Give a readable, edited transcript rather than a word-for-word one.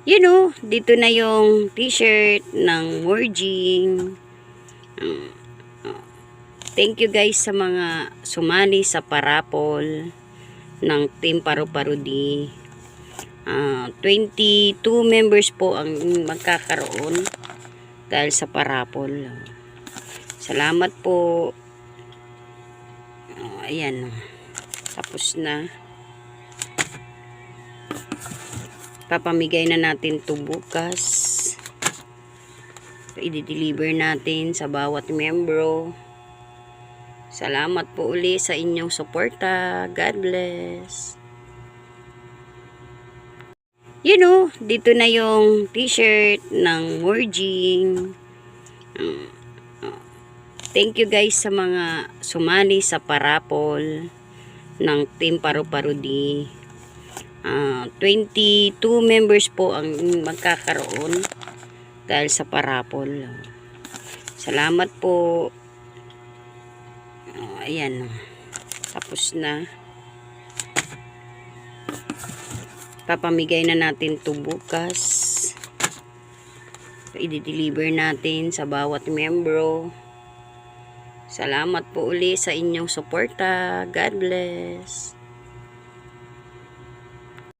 Dito na yung t-shirt ng Merging. Thank you guys sa mga sumali sa parapol ng Team Paru-Parudi. 22 members po ang magkakaroon dahil sa parapol. Salamat po. Ayan. Tapos na. Papamigay na natin to bukas. I-deliver natin sa bawat membro. Salamat po uli sa inyong suporta. God bless. Dito na yung t-shirt ng Merging. Thank you guys sa mga sumali sa parapol ng Team Paru-Parudi. 22 members po ang magkakaroon dahil sa parapol. Salamat po. Ayan. Tapos na. Papamigay na natin to bukas. I-deliver natin sa bawat membro. Salamat po uli sa inyong suporta. God bless.